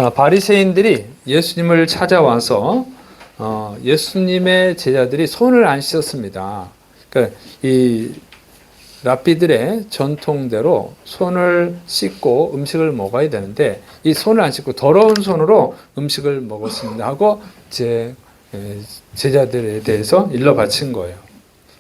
바리새인들이 예수님을 찾아와서 예수님의 제자들이 손을 안 씻었습니다. 그러니까 이 랍비들의 전통대로 손을 씻고 음식을 먹어야 되는데 이 손을 안 씻고 더러운 손으로 음식을 먹었습니다 하고 제자들에 대해서 일러 바친 거예요.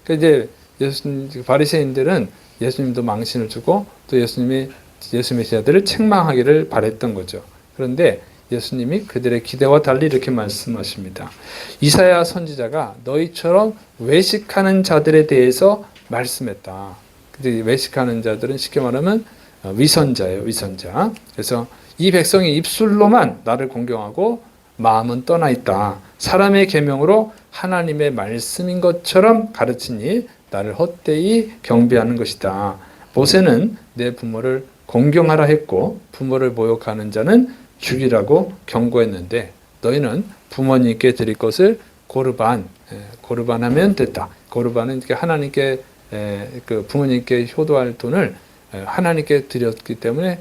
그러니까 이제 바리새인들은 예수님도 망신을 주고 또 예수님의 제자들을 책망하기를 바랬던 거죠. 그런데 예수님이 그들의 기대와 달리 이렇게 말씀하십니다. 이사야 선지자가 너희처럼 외식하는 자들에 대해서 말씀했다. 근데 외식하는 자들은 쉽게 말하면 위선자예요, 위선자. 그래서 이 백성이 입술로만 나를 공경하고 마음은 떠나 있다. 사람의 계명으로 하나님의 말씀인 것처럼 가르치니 나를 헛되이 경배하는 것이다. 모세는 내 부모를 공경하라 했고 부모를 모욕하는 자는 죽이라고 경고했는데 너희는 부모님께 드릴 것을 고르반하면 됐다. 고르반은 하나님께 그 부모님께 효도할 돈을 하나님께 드렸기 때문에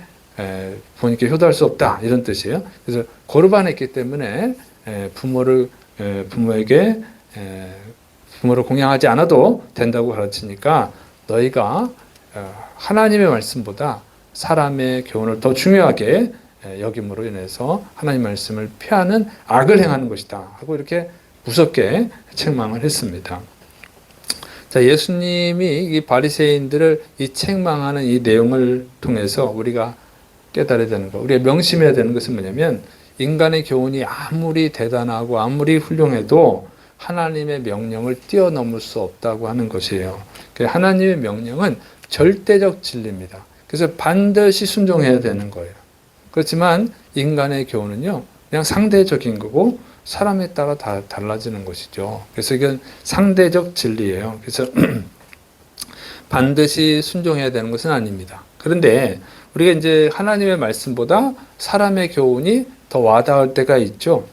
부모님께 효도할 수 없다 이런 뜻이에요. 그래서 고르반했기 때문에 부모를 공양하지 않아도 된다고 가르치니까 너희가 하나님의 말씀보다 사람의 교훈을 더 중요하게 여김으로 인해서 하나님 말씀을 피하는 악을 행하는 것이다 하고 이렇게 무섭게 책망을 했습니다. 자, 예수님이 이 바리새인들을 이 책망하는 이 내용을 통해서 우리가 깨달아야 되는 것, 우리가 명심해야 되는 것은 뭐냐면 인간의 교훈이 아무리 대단하고 아무리 훌륭해도 하나님의 명령을 뛰어넘을 수 없다고 하는 것이에요. 하나님의 명령은 절대적 진리입니다. 그래서 반드시 순종해야 되는 거예요. 그렇지만 인간의 교훈은요, 그냥 상대적인 거고 사람에 따라 다 달라지는 것이죠. 그래서 이건 상대적 진리예요. 그래서 반드시 순종해야 되는 것은 아닙니다. 그런데 우리가 이제 하나님의 말씀보다 사람의 교훈이 더 와닿을 때가 있죠.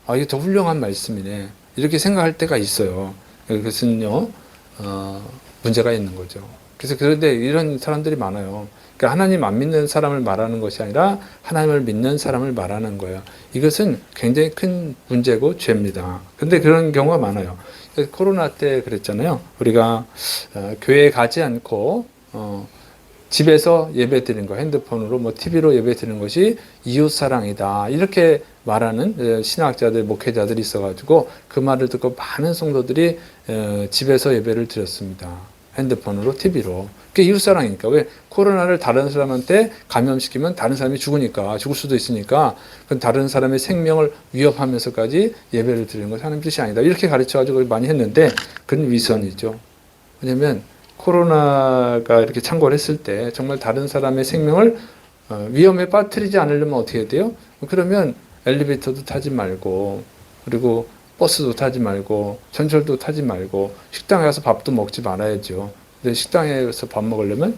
아, 이게 더 훌륭한 말씀이네. 이렇게 생각할 때가 있어요. 그것은요, 문제가 있는 거죠. 그래서 그런데 이런 사람들이 많아요. 그러니까 하나님 안 믿는 사람을 말하는 것이 아니라 하나님을 믿는 사람을 말하는 거예요. 이것은 굉장히 큰 문제고 죄입니다. 그런데 그런 경우가 많아요. 코로나 때 그랬잖아요. 우리가 교회에 가지 않고 집에서 예배 드리는 거, 핸드폰으로 TV로 예배 드리는 것이 이웃 사랑이다. 이렇게 말하는 신학자들, 목회자들이 있어가지고 그 말을 듣고 많은 성도들이 집에서 예배를 드렸습니다. 핸드폰으로, TV로. 그게 이웃사랑이니까. 왜? 코로나를 다른 사람한테 감염시키면 다른 사람이 죽을 수도 있으니까, 그건 다른 사람의 생명을 위협하면서까지 예배를 드리는 것이 하나님 뜻이 아니다. 이렇게 가르쳐가지고 많이 했는데, 그건 위선이죠. 왜냐면, 코로나가 이렇게 창궐 했을 때, 정말 다른 사람의 생명을 위험에 빠뜨리지 않으려면 어떻게 해야 돼요? 그러면 엘리베이터도 타지 말고, 그리고 버스도 타지 말고 전철도 타지 말고 식당에 가서 밥도 먹지 말아야죠. 근데 식당에서 밥 먹으려면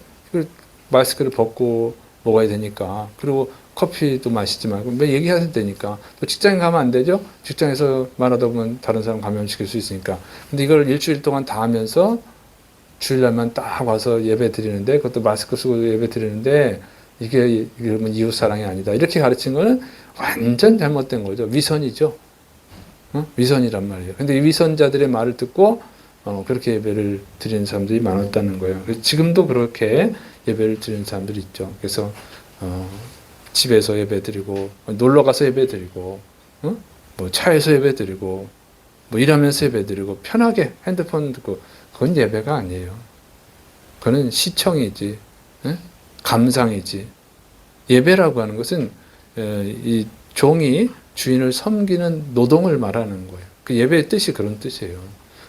마스크를 벗고 먹어야 되니까, 그리고 커피도 마시지 말고 매 얘기해야 되니까, 또 직장에 가면 안 되죠. 직장에서 말하다 보면 다른 사람 감염시킬 수 있으니까. 근데 이걸 일주일 동안 다 하면서 주일날만 딱 와서 예배 드리는데, 그것도 마스크 쓰고 예배 드리는데 이게 그러면 이웃 사랑이 아니다. 이렇게 가르친 거는 완전 잘못된 거죠. 위선이죠. 위선이란 말이에요. 근데 이 위선자들의 말을 듣고 그렇게 예배를 드리는 사람들이 많았다는 거예요. 지금도 그렇게 예배를 드리는 사람들이 있죠. 그래서 집에서 예배 드리고, 놀러 가서 예배 드리고, 차에서 예배 드리고, 일하면서 예배 드리고, 편하게 핸드폰 듣고, 그건 예배가 아니에요. 그거는 시청이지, 감상이지. 예배라고 하는 것은 이 종이 주인을 섬기는 노동을 말하는 거예요. 그 예배의 뜻이 그런 뜻이에요.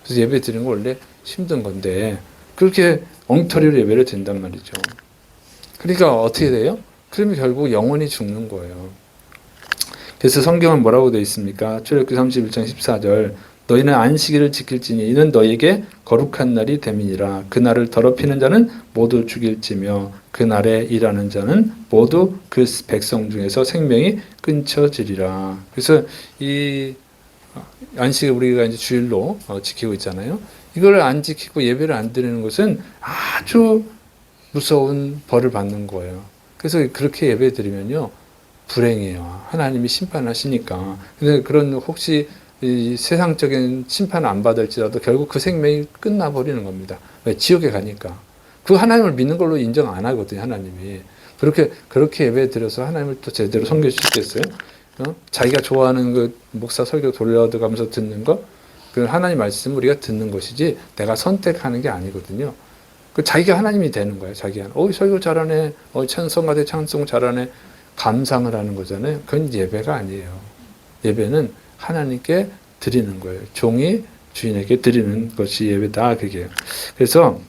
그래서 예배 드리는 거 원래 힘든 건데 그렇게 엉터리로 예배를 드린단 말이죠. 그러니까 어떻게 돼요? 그러면 결국 영혼이 죽는 거예요. 그래서 성경은 뭐라고 되어 있습니까? 출애굽기 31장 14절 너희는 안식일을 지킬지니 이는 너희에게 거룩한 날이 됨이니라. 그 날을 더럽히는 자는 모두 죽일지며 그 날에 일하는 자는 모두 그 백성 중에서 생명이 끊쳐지리라. 그래서 이 안식을 우리가 이제 주일로 지키고 있잖아요. 이걸 안 지키고 예배를 안 드리는 것은 아주 무서운 벌을 받는 거예요. 그래서 그렇게 예배 드리면요, 불행해요. 하나님이 심판하시니까. 근데 그런 혹시 이 세상적인 심판을 안 받을지라도 결국 그 생명이 끝나버리는 겁니다. 왜? 지옥에 가니까. 그 하나님을 믿는 걸로 인정 안 하거든요, 하나님이. 그렇게 예배 드려서 하나님을 또 제대로 섬길 수 있겠어요? 자기가 좋아하는 그 목사 설교 돌려가면서 듣는 거? 그 하나님 말씀 우리가 듣는 것이지 내가 선택하는 게 아니거든요. 그 자기가 하나님이 되는 거예요, 자기가. 설교 잘하네. 찬송가대 찬송 잘하네. 감상을 하는 거잖아요. 그건 예배가 아니에요. 예배는 하나님께 드리는 거예요. 종이 주인에게 드리는 것이 예배다, 그게요. 그래서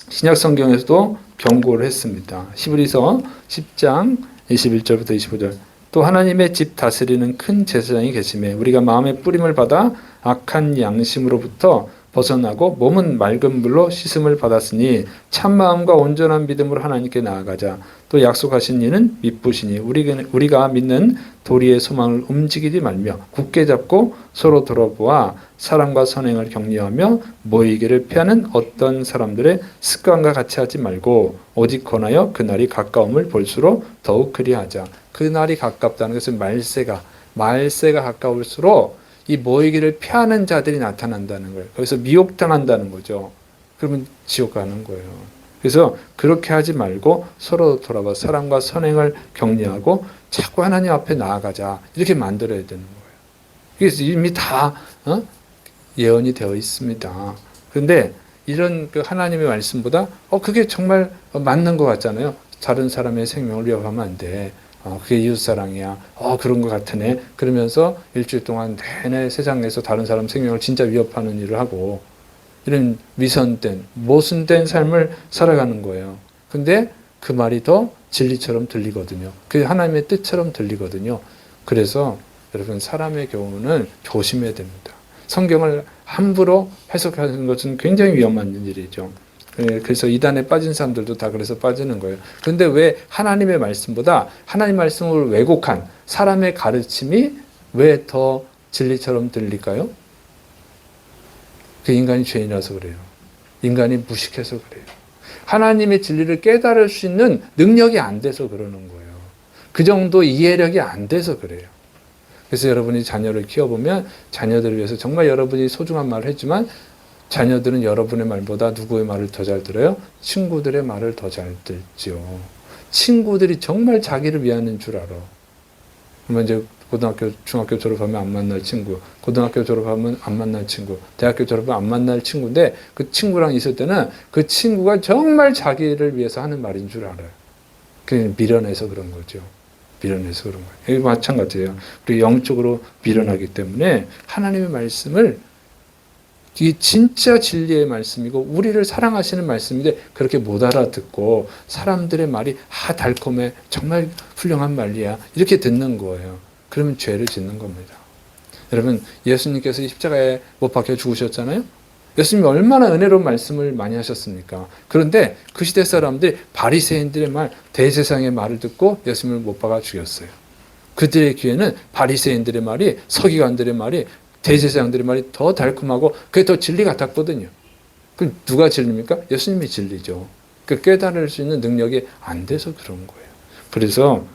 신약 성경에서도 경고를 했습니다. 히브리서 10장 21절부터 25절. 또 하나님의 집 다스리는 큰 제사장이 계심에 우리가 마음의 뿌림을 받아 악한 양심으로부터 벗어나고 몸은 맑은 물로 씻음을 받았으니 참마음과 온전한 믿음으로 하나님께 나아가자. 또 약속하신 이는 미쁘시니 우리가 믿는 도리의 소망을 움직이지 말며 굳게 잡고 서로 돌아보아 사랑과 선행을 격려하며 모이기를 피하는 어떤 사람들의 습관과 같이 하지 말고 오직 권하여 그날이 가까움을 볼수록 더욱 그리하자. 그날이 가깝다는 것은 말세가 가까울수록 이 모이기를 피하는 자들이 나타난다는 거예요. 거기서 미혹당한다는 거죠. 그러면 지옥 가는 거예요. 그래서 그렇게 하지 말고 서로 돌아봐 사랑과 선행을 격려하고 자꾸 하나님 앞에 나아가자. 이렇게 만들어야 되는 거예요. 그래서 이미 다 예언이 되어 있습니다. 그런데 이런 그 하나님의 말씀보다 그게 정말 맞는 것 같잖아요. 다른 사람의 생명을 위협하면 안 돼. 그게 이웃사랑이야. 그런 것 같으네. 그러면서 일주일 동안 내내 세상에서 다른 사람 생명을 진짜 위협하는 일을 하고 이런 위선된, 모순된 삶을 살아가는 거예요. 근데 그 말이 더 진리처럼 들리거든요. 그게 하나님의 뜻처럼 들리거든요. 그래서 여러분 사람의 교훈은 조심해야 됩니다. 성경을 함부로 해석하는 것은 굉장히 위험한 일이죠. 그래서 이단에 빠진 사람들도 다 그래서 빠지는 거예요. 그런데 왜 하나님의 말씀보다 하나님 말씀을 왜곡한 사람의 가르침이 왜 더 진리처럼 들릴까요? 그 인간이 죄인이라서 그래요. 인간이 무식해서 그래요. 하나님의 진리를 깨달을 수 있는 능력이 안 돼서 그러는 거예요. 그 정도 이해력이 안 돼서 그래요. 그래서 여러분이 자녀를 키워보면 자녀들을 위해서 정말 여러분이 소중한 말을 했지만 자녀들은 여러분의 말보다 누구의 말을 더 잘 들어요? 친구들의 말을 더 잘 듣죠. 친구들이 정말 자기를 위하는 줄 알아. 그러면 이제 고등학교, 중학교 졸업하면 안 만날 친구, 고등학교 졸업하면 안 만날 친구, 대학교 졸업하면 안 만날 친구인데 그 친구랑 있을 때는 그 친구가 정말 자기를 위해서 하는 말인 줄 알아요. 그냥 미련해서 그런 거죠. 미련해서 그런 거예요. 이게 마찬가지예요. 우리 영적으로 미련하기 때문에 하나님의 말씀을 이게 진짜 진리의 말씀이고 우리를 사랑하시는 말씀인데 그렇게 못 알아듣고 사람들의 말이 달콤해 정말 훌륭한 말이야 이렇게 듣는 거예요. 그러면 죄를 짓는 겁니다. 여러분 예수님께서 십자가에 못 박혀 죽으셨잖아요. 예수님이 얼마나 은혜로운 말씀을 많이 하셨습니까? 그런데 그 시대 사람들이 바리새인들의 말, 대제사장의 말을 듣고 예수님을 못 박아 죽였어요. 그들의 귀에는 바리새인들의 말이, 서기관들의 말이, 대제사장들의 말이 더 달콤하고 그게 더 진리 같았거든요. 그럼 누가 진리입니까? 예수님이 진리죠. 그 깨달을 수 있는 능력이 안 돼서 그런 거예요. 그래서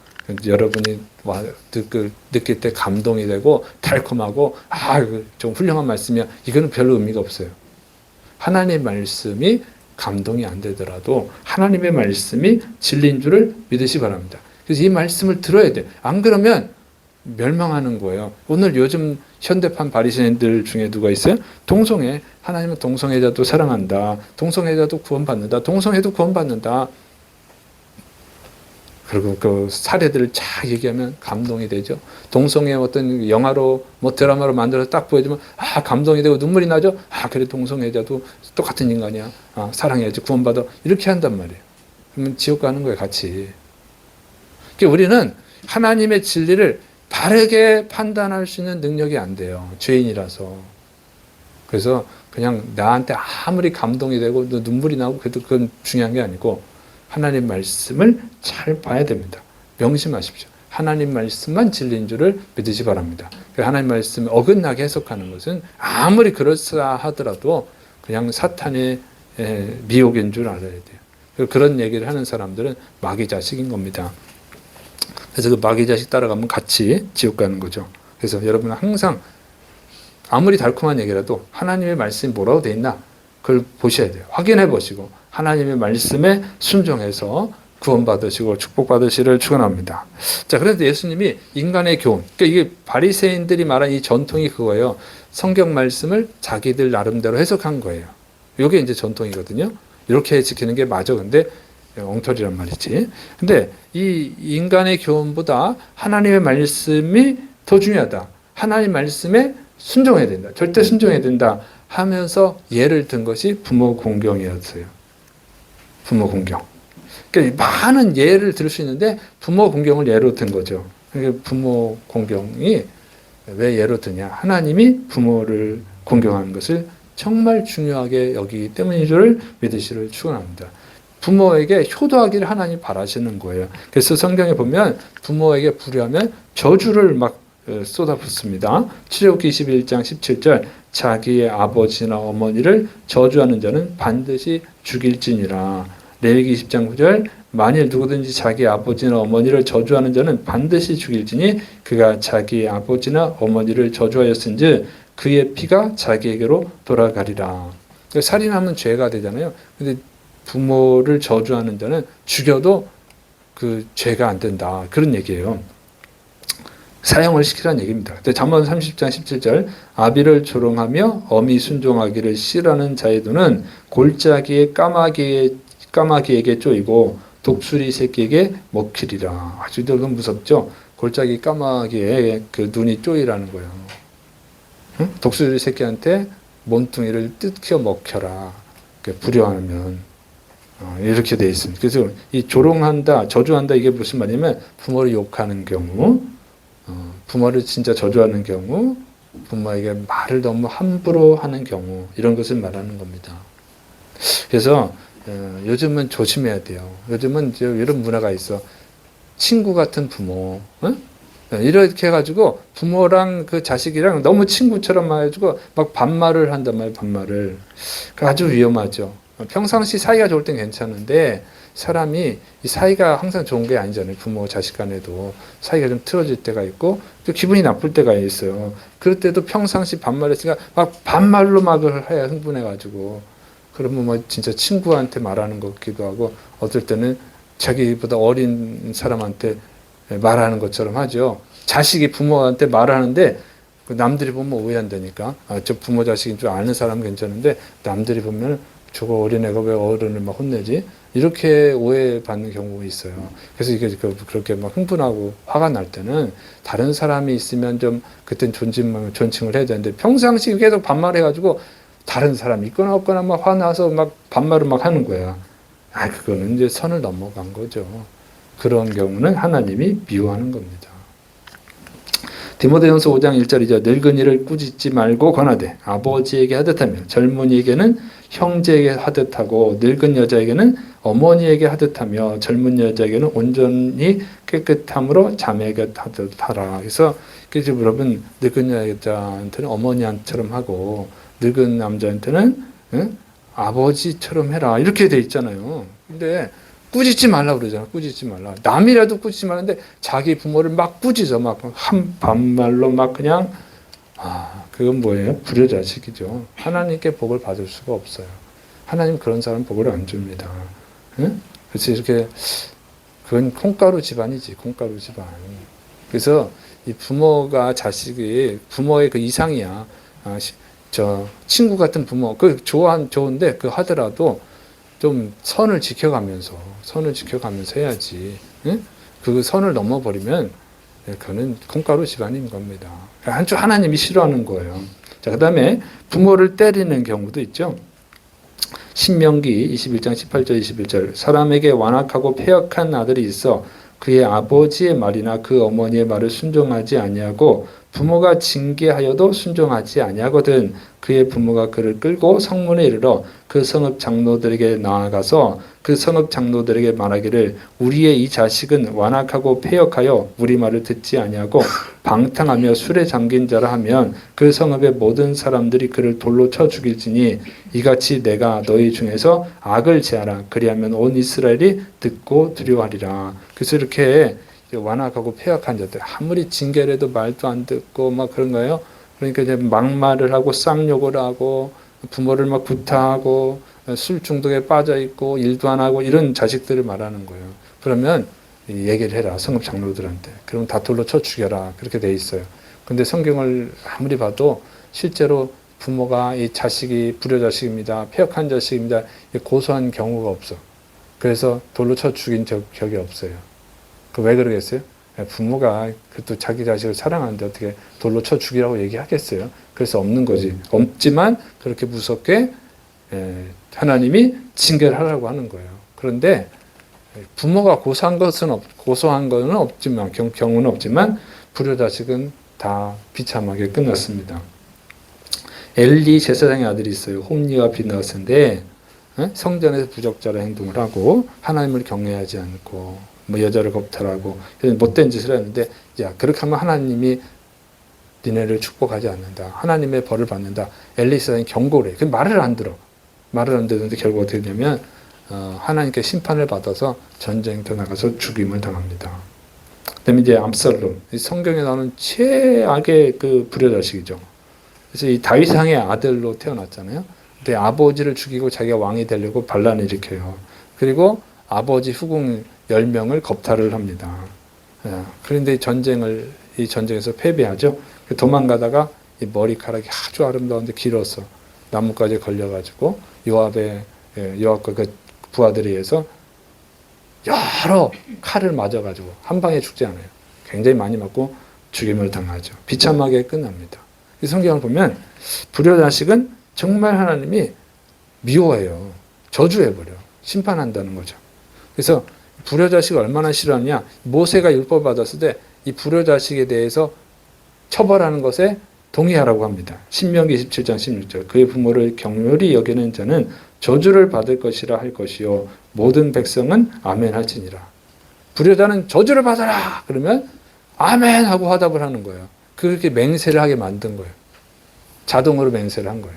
여러분이 느낄 때 감동이 되고 달콤하고 좀 훌륭한 말씀이야. 이거는 별로 의미가 없어요. 하나님의 말씀이 감동이 안 되더라도 하나님의 말씀이 진리인 줄을 믿으시 바랍니다. 그래서 이 말씀을 들어야 돼요. 안 그러면 멸망하는 거예요. 오늘 요즘 현대판 바리새인들 중에 누가 있어요? 동성애. 하나님은 동성애자도 사랑한다. 동성애자도 구원받는다. 동성애도 구원받는다. 그리고 그 사례들을 쫙 얘기하면 감동이 되죠. 동성애 어떤 영화로 드라마로 만들어서 딱 보여주면 감동이 되고 눈물이 나죠. 그래 동성애자도 똑같은 인간이야. 사랑해야지 구원받아. 이렇게 한단 말이에요. 그러면 지옥 가는 거예요, 같이. 그러니까 우리는 하나님의 진리를 바르게 판단할 수 있는 능력이 안 돼요. 죄인이라서. 그래서 그냥 나한테 아무리 감동이 되고 눈물이 나고 그래도 그건 중요한 게 아니고 하나님 말씀을 잘 봐야 됩니다. 명심하십시오. 하나님 말씀만 진리인 줄을 믿으시 바랍니다. 하나님 말씀을 어긋나게 해석하는 것은 아무리 그럴싸하더라도 그냥 사탄의 미혹인 줄 알아야 돼요. 그런 얘기를 하는 사람들은 마귀 자식인 겁니다. 그래서 그 마귀 자식 따라가면 같이 지옥 가는 거죠. 그래서 여러분은 항상 아무리 달콤한 얘기라도 하나님의 말씀이 뭐라고 돼 있나 그걸 보셔야 돼요. 확인해 보시고 하나님의 말씀에 순종해서 구원받으시고 축복받으시를 축원합니다. 자, 그래서 예수님이 인간의 교훈, 그러니까 이게 바리새인들이 말한 이 전통이 그거예요. 성경 말씀을 자기들 나름대로 해석한 거예요. 이게 이제 전통이거든요. 이렇게 지키는 게 맞아. 근데 엉터리란 말이지. 근데 이 인간의 교훈보다 하나님의 말씀이 더 중요하다. 하나님 말씀에 순종해야 된다. 절대 순종해야 된다 하면서 예를 든 것이 부모 공경이었어요. 부모 공경. 그러니까 많은 예를 들 수 있는데 부모 공경을 예로 든 거죠. 그러니까 부모 공경이 왜 예로 드냐? 하나님이 부모를 공경하는 것을 정말 중요하게 여기기 때문인 줄 믿으시를 축원합니다. 부모에게 효도하기를 하나님 바라시는 거예요. 그래서 성경에 보면 부모에게 불효하면 저주를 막 쏟아붓습니다. 출애굽기 21장 17절 자기의 아버지나 어머니를 저주하는 자는 반드시 죽일지니라. 레위기 20장 9절 만일 누구든지 자기 아버지나 어머니를 저주하는 자는 반드시 죽일지니 그가 자기 아버지나 어머니를 저주하였은즉 그의 피가 자기에게로 돌아가리라. 살인하면 죄가 되잖아요. 근데 부모를 저주하는 자는 죽여도 그 죄가 안 된다. 그런 얘기예요. 사형을 시키라는 얘기입니다. 잠언 30장 17절 아비를 조롱하며 어미 순종하기를 싫어하는 자의 눈은 골짜기에 까마귀에게 쪼이고 독수리 새끼에게 먹히리라. 아주 너무 무섭죠? 골짜기 까마귀에 그 눈이 쪼이라는 거예요. 응? 독수리 새끼한테 몸뚱이를 뜯겨 먹혀라. 불효하면 이렇게 돼 있습니다. 그래서 이 조롱한다, 저주한다 이게 무슨 말이냐면 부모를 욕하는 경우, 부모를 진짜 저주하는 경우, 부모에게 말을 너무 함부로 하는 경우 이런 것을 말하는 겁니다. 그래서 요즘은 조심해야 돼요. 요즘은 이런 문화가 있어. 친구 같은 부모, 응? 이렇게 해가지고 부모랑 그 자식이랑 너무 친구처럼 해가지고 막 반말을 한단 말이에요. 반말을. 아주 위험하죠. 평상시 사이가 좋을 땐 괜찮은데 사람이 이 사이가 항상 좋은 게 아니잖아요. 부모 자식 간에도 사이가 좀 틀어질 때가 있고 또 기분이 나쁠 때가 있어요. 그럴 때도 평상시 반말했으니까 막 반말로 막 해야 흥분해가지고 그러면 뭐 진짜 친구한테 말하는 것 같기도 하고 어떨 때는 자기보다 어린 사람한테 말하는 것처럼 하죠. 자식이 부모한테 말하는데 남들이 보면 오해한다니까. 저 부모 자식인 줄 아는 사람은 괜찮은데 남들이 보면 저거 어린애가 왜 어른을 막 혼내지? 이렇게 오해받는 경우가 있어요. 그래서 이게 그렇게 막 흥분하고 화가 날 때는 다른 사람이 있으면 좀 그땐 존칭을 해야 되는데 평상시 계속 반말해가지고 다른 사람이 있거나 없거나 막 화나서 막 반말을 막 하는 거야. 그거는 이제 선을 넘어간 거죠. 그런 경우는 하나님이 미워하는 겁니다. 디모데전서 5장 1절이죠. 늙은이를 꾸짖지 말고 권하되 아버지에게 하듯하며 젊은이에게는 형제에게 하듯하고 늙은 여자에게는 어머니에게 하듯하며 젊은 여자에게는 온전히 깨끗함으로 자매에게 하듯하라. 그래서 여러분 늙은 여자한테는 어머니처럼 하고 늙은 남자한테는 아버지처럼 해라. 이렇게 돼 있잖아요. 근데 꾸짖지 말라 그러잖아. 꾸짖지 말라. 남이라도 꾸짖지 말라는데 자기 부모를 막 꾸짖어. 막 한 반말로 막 그냥 그건 뭐예요? 불효자식이죠. 하나님께 복을 받을 수가 없어요. 하나님 그런 사람 복을 안 줍니다. 응? 그래서 이렇게 그건 콩가루 집안이지. 콩가루 집안. 그래서 이 부모가 자식이 부모의 그 이상이야. 저 친구 같은 부모 그 좋은데 그 하더라도 좀 선을 지켜가면서 해야지. 응? 그 선을 넘어버리면 그거는 콩가루 집안인 겁니다. 한쪽 하나님이 싫어하는 거예요. 자, 그다음에 부모를 때리는 경우도 있죠. 신명기 21장 18절 21절 사람에게 완악하고 패역한 아들이 있어 그의 아버지의 말이나 그 어머니의 말을 순종하지 아니하고 부모가 징계하여도 순종하지 아니하거든 그의 부모가 그를 끌고 성문에 이르러 그 성읍 장로들에게 나아가서 그 성읍 장로들에게 말하기를 우리의 이 자식은 완악하고 패역하여 우리 말을 듣지 아니하고 방탕하며 술에 잠긴 자라 하면 그 성읍의 모든 사람들이 그를 돌로 쳐 죽일지니 이같이 내가 너희 중에서 악을 제하라 그리하면 온 이스라엘이 듣고 두려워하리라. 그래서 이렇게 완악하고 폐역한 자들, 아무리 징계를 도 말도 안 듣고 막 그런 거예요. 그러니까 이제 막말을 하고 쌍욕을 하고 부모를 막 구타하고 술 중독에 빠져 있고 일도 안 하고 이런 자식들을 말하는 거예요. 그러면 얘기를 해라, 성읍 장로들한테. 그럼 다 돌로 쳐 죽여라, 그렇게 돼 있어요. 근데 성경을 아무리 봐도 실제로 부모가 이 자식이 불효자식입니다, 폐역한 자식입니다, 고소한 경우가 없어. 그래서 돌로 쳐 죽인 적이 없어요. 그 왜 그러겠어요? 부모가 그래도 자기 자식을 사랑하는데 어떻게 돌로 쳐 죽이라고 얘기하겠어요? 그래서 없는 거지. 없지만 그렇게 무섭게 하나님이 징계를 하라고 하는 거예요. 그런데 부모가 고소한 것은 없지만 경우는 없지만 불효자식은 다 비참하게 끝났습니다. 엘리 제사장의 아들이 있어요. 홈리와 비느하스인데 성전에서 부적절한 행동을 하고 하나님을 경외하지 않고 뭐 여자를 겁탈하고 못된 짓을 했는데, 야, 그렇게 하면 하나님이 니네를 축복하지 않는다, 하나님의 벌을 받는다, 엘리 제사장이 경고를 해. 그 말을 안 듣는데 결국 어떻게 되냐면 하나님께 심판을 받아서 전쟁터 나가서 죽임을 당합니다. 그다음에 이제 압살롬, 성경에 나오는 최악의 그 불효자식이죠. 그래서 이 다윗 왕의 아들로 태어났잖아요. 근데 아버지를 죽이고 자기가 왕이 되려고 반란을 일으켜요. 그리고 아버지 후궁 10명을 겁탈을 합니다. 그런데 이 전쟁에서 패배하죠. 도망가다가 이 머리카락이 아주 아름다운데 길어서 나뭇가지에 걸려가지고 요압과 그 부하들에 의해서 여러 칼을 맞아가지고 한 방에 죽지 않아요. 굉장히 많이 맞고 죽임을 당하죠. 비참하게 끝납니다. 이 성경을 보면 불효자식은 정말 하나님이 미워해요. 저주해버려. 심판한다는 거죠. 그래서 불효자식을 얼마나 싫어하느냐. 모세가 율법을 받았을 때 이 불효자식에 대해서 처벌하는 것에 동의하라고 합니다. 신명기 27장 16절. 그의 부모를 경멸히 여기는 자는 저주를 받을 것이라 할 것이요 모든 백성은 아멘 할지니라. 불효자는 저주를 받아라 그러면 아멘 하고 화답을 하는 거예요. 그렇게 맹세를 하게 만든 거예요. 자동으로 맹세를 한 거예요.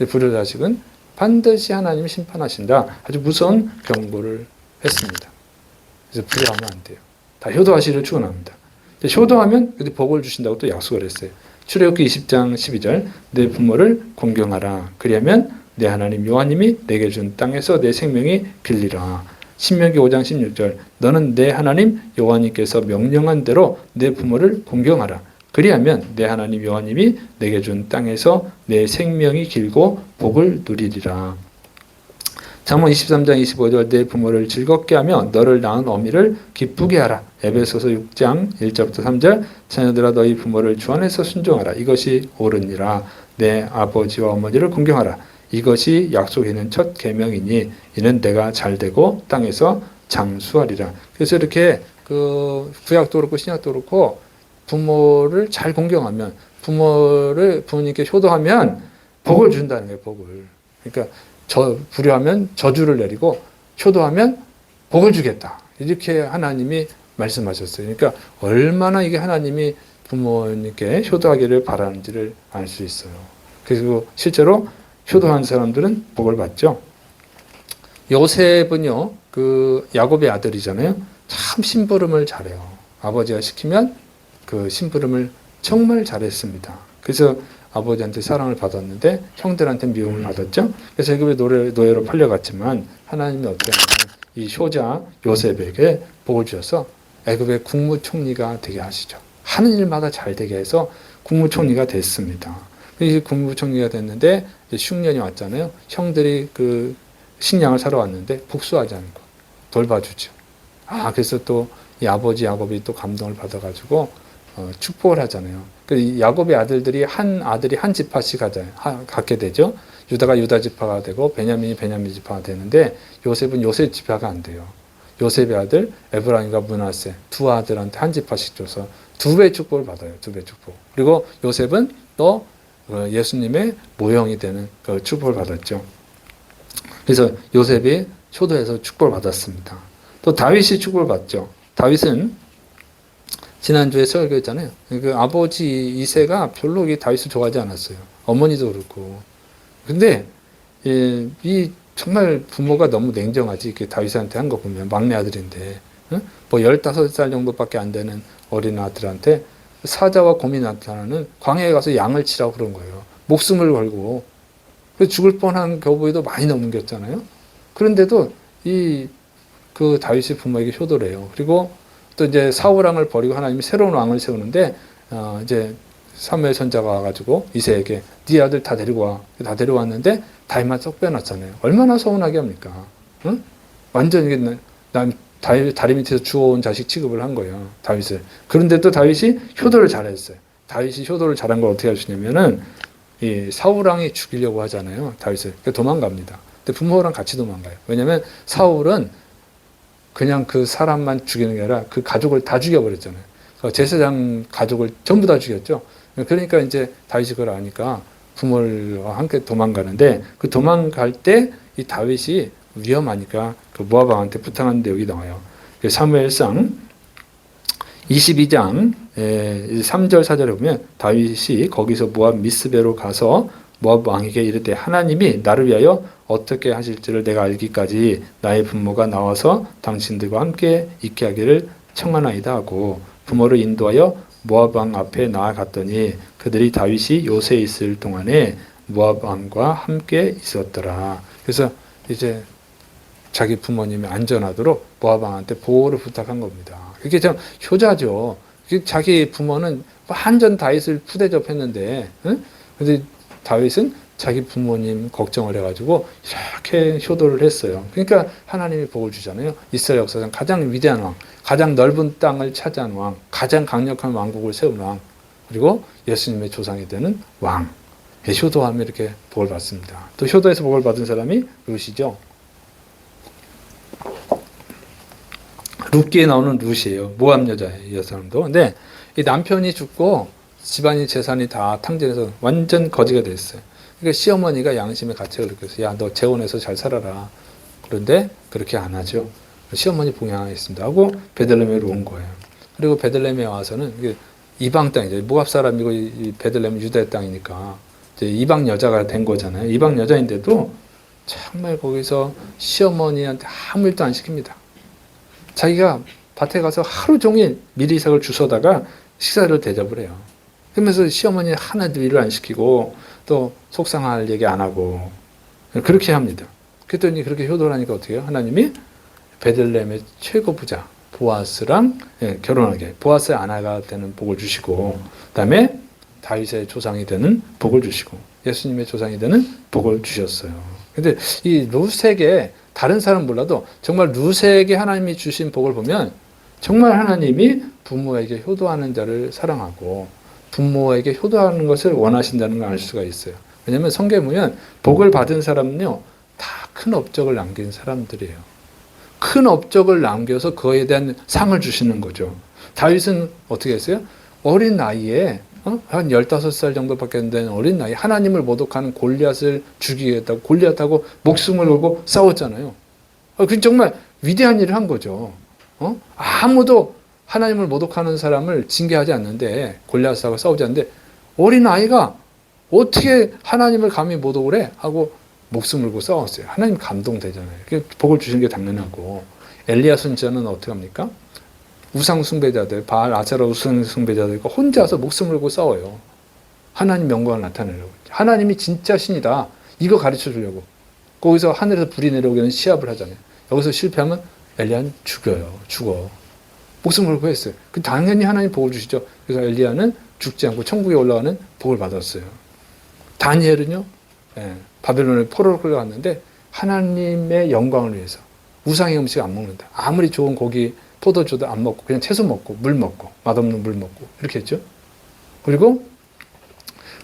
불효자식은 반드시 하나님이 심판하신다. 아주 무서운 경고를 했습니다. 그래서 불효하면 안 돼요. 다 효도하시기를 축원합니다. 효도하면 복을 주신다고 또 약속을 했어요. 출애굽기 20장 12절. 내 부모를 공경하라. 그리하면 내 하나님 여호와님이 내게 준 땅에서 내 생명이 길리라. 신명기 5장 16절. 너는 내 하나님 여호와님께서 명령한 대로 내 부모를 공경하라. 그리하면 내 하나님 여호와님이 내게 준 땅에서 내 생명이 길고 복을 누리리라. 잠언 23장 25절. 내 부모를 즐겁게 하며 너를 낳은 어미를 기쁘게 하라. 에베소서 6장 1절부터 3절. 자녀들아 너희 부모를 주 안에서 순종하라. 이것이 옳으니라. 내 아버지와 어머니를 공경하라. 이것이 약속에 있는 첫 계명이니 이는 내가 잘되고 땅에서 장수하리라. 그래서 이렇게 그 구약도 그렇고 신약도 그렇고 부모를 잘 공경하면 부모님께 효도하면 복을 준다는 거예요. 복을. 그러니까 불효하면 저주를 내리고 효도하면 복을 주겠다. 이렇게 하나님이 말씀하셨어요. 그러니까 얼마나 이게 하나님이 부모님께 효도하기를 바라는지를 알 수 있어요. 그리고 실제로 효도한 사람들은 복을 받죠. 요셉은요, 그 야곱의 아들이잖아요. 참 심부름을 잘해요. 아버지가 시키면 그 심부름을 정말 잘했습니다. 그래서 아버지한테 사랑을 받았는데 형들한테 미움을 받았죠. 그래서 애굽의 노예로 팔려갔지만 하나님이 어떻게 하냐면 이 효자 요셉에게 복을 주셔서 애굽의 국무총리가 되게 하시죠. 하는 일마다 잘 되게 해서 국무총리가 됐습니다. 이 국무총리가 됐는데 흉년이 왔잖아요. 형들이 그 식량을 사러 왔는데 복수하지 않고 돌봐주죠. 그래서 또 이 아버지 야곱이 또 감동을 받아가지고 축복을 하잖아요. 그 야곱의 아들들이 한 지파씩 갖게 되죠. 유다가 유다 지파가 되고 베냐민이 베냐민 지파가 되는데 요셉은 요셉 지파가 안 돼요. 요셉의 아들 에브라임과 므낫세 두 아들한테 한 지파씩 줘서 2배 축복을 받아요. 2배 축복. 그리고 요셉은 또 예수님의 모형이 되는 그 축복을 받았죠. 그래서 요셉이 효도해서 축복을 받았습니다. 또 다윗이 축복을 받죠. 다윗은 지난주에 설교했잖아요. 그 아버지 이새가 별로 다윗을 좋아하지 않았어요. 어머니도 그렇고. 근데 이 정말 부모가 너무 냉정하지. 다윗한테 한 거 보면 막내 아들인데 응? 뭐 15살 정도밖에 안 되는 어린 아들한테 사자와 곰이 나타나는 광야에 가서 양을 치라고 그런 거예요. 목숨을 걸고. 죽을 뻔한 교부에도 많이 넘겼잖아요. 그런데도 그 다윗이 부모에게 효도를 해요. 그리고 또 이제 사울 왕을 버리고 하나님이 새로운 왕을 세우는데, 이제 사무엘 선자가 와가지고 이새에게 네 아들 다 데리고 와. 다 데려왔는데 다윗만 쏙 빼놨잖아요. 얼마나 서운하게 합니까? 응? 완전 이게 다윗 다리 밑에서 주워온 자식 취급을 한 거예요. 다윗을. 그런데 또 다윗이 효도를 잘했어요. 다윗이 효도를 잘한 걸 어떻게 하시냐면은 이 사울 왕이 죽이려고 하잖아요. 다윗을. 도망갑니다. 근데 부모랑 같이 도망가요. 왜냐하면 사울은 그냥 그 사람만 죽이는 게 아니라 그 가족을 다 죽여버렸잖아요. 제사장 가족을 전부 다 죽였죠. 그러니까 이제 다윗이 그걸 아니까 부모와 함께 도망가는데, 그 도망갈 때 이 다윗이 위험하니까 그 모압 왕한테 부탁하는데 여기 나와요. 사무엘상 22장 3절 4절에 보면 다윗이 거기서 모압 미스베로 가서 모압 왕에게 이르되 하나님이 나를 위하여 어떻게 하실지를 내가 알기까지 나의 부모가 나와서 당신들과 함께 있게 하기를 청하나이다 하고 부모를 인도하여 모압 왕 앞에 나아갔더니 그들이 다윗이 요새에 있을 동안에 모압 왕과 함께 있었더라. 그래서 이제 자기 부모님이 안전하도록 모압 왕한테 보호를 부탁한 겁니다. 그게 참 효자죠. 자기 부모는 완전 다윗을 푸대접했는데, 응? 근데 다윗은 자기 부모님 걱정을 해가지고 이렇게 효도를 했어요. 그러니까 하나님이 복을 주잖아요. 이스라엘 역사상 가장 위대한 왕, 가장 넓은 땅을 차지한 왕, 가장 강력한 왕국을 세운 왕, 그리고 예수님의 조상이 되는 왕. 효도하면 이렇게 복을 받습니다. 또 효도에서 복을 받은 사람이 룻이죠. 룻기에 나오는 룻이에요. 모압 여자예요, 이 사람도. 근데 이 남편이 죽고 집안이 재산이 다 탕진해서 완전 거지가 됐어요. 그러니까 시어머니가 양심의 가책을 느꼈어요. 야, 너 재혼해서 잘 살아라. 그런데 그렇게 안 하죠. 시어머니 봉양하겠습니다 하고 베들레헴으로 온 거예요. 그리고 베들레헴에 와서는 이방 땅이죠. 모압 사람이고 이 베들레헴은 유다의 땅이니까 이제 이방 여자가 된 거잖아요. 이방 여자인데도 정말 거기서 시어머니한테 아무 일도 안 시킵니다. 자기가 밭에 가서 하루 종일 미리삭을 주워다가 식사를 대접을 해요. 그러면서 시어머니 하나도 일을 안 시키고 또 속상할 얘기 안 하고 그렇게 합니다. 그랬더니 그렇게 효도를 하니까 어떻게 해요? 하나님이 베들레헴의 최고 부자 보아스랑 결혼하게, 보아스의 아내가 되는 복을 주시고, 그다음에 다윗의 조상이 되는 복을 주시고 예수님의 조상이 되는 복을 주셨어요. 근데 이 룻에게 다른 사람 몰라도 정말 룻에게 하나님이 주신 복을 보면 정말 하나님이 부모에게 효도하는 자를 사랑하고 부모에게 효도하는 것을 원하신다는 걸 알 수가 있어요. 왜냐하면 성경에 보면 복을 받은 사람은요 다 큰 업적을 남긴 사람들이에요. 큰 업적을 남겨서 그에 대한 상을 주시는 거죠. 다윗은 어떻게 했어요? 어린 나이에 한 15살 정도밖에 안 되는 어린 나이에 하나님을 모독하는 골리앗을 죽이겠다고 골리앗하고 목숨을 걸고 싸웠잖아요. 그건 정말 위대한 일을 한 거죠. 아무도 하나님을 모독하는 사람을 징계하지 않는데, 골리앗하고 싸우지 않는데 어린 아이가 어떻게 하나님을 감히 모독을 해? 하고 목숨을 걸고 싸웠어요. 하나님 감동되잖아요. 복을 주시는 게 당연하고. 엘리야 선지자는 어떻게 합니까? 우상 숭배자들, 바알, 아세라 우상 숭배자들과 혼자서 목숨을 걸고 싸워요. 하나님 영광을 나타내려고. 하나님이 진짜 신이다. 이거 가르쳐 주려고. 거기서 하늘에서 불이 내려오기는 시합을 하잖아요. 여기서 실패하면 엘리야는 죽어. 목숨을 걸고 했어요. 당연히 하나님 복을 주시죠. 그래서 엘리야는 죽지 않고 천국에 올라가는 복을 받았어요. 다니엘은요, 바벨론에 포로로 끌려갔는데 하나님의 영광을 위해서 우상의 음식 안 먹는다. 아무리 좋은 고기, 포도주도 안 먹고 그냥 채소 먹고 물 먹고 맛없는 물 먹고 이렇게 했죠. 그리고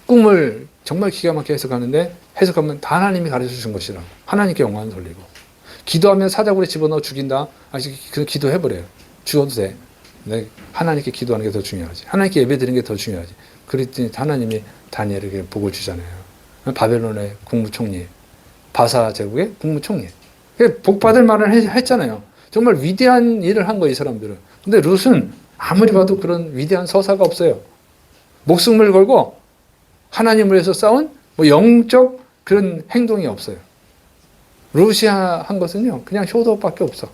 꿈을 정말 기가 막히게 해석하는데 해석하면 다 하나님이 가르쳐 주신 것이라고. 하나님께 영광을 돌리고. 기도하면 사자굴에 집어넣어 죽인다. 그 기도해버려요. 죽어도 돼. 하나님께 기도하는 게 더 중요하지. 하나님께 예배드리는 게 더 중요하지. 그랬더니 하나님이 다니엘에게 복을 주잖아요. 바벨론의 국무총리, 바사 제국의 국무총리. 복 받을 말을 했잖아요. 정말 위대한 일을 한 거예요, 이 사람들은. 근데 룻은 아무리 봐도 그런 위대한 서사가 없어요. 목숨을 걸고 하나님을 위해서 싸운 영적 그런 행동이 없어요. 룻이 한 것은요, 그냥 효도밖에 없어.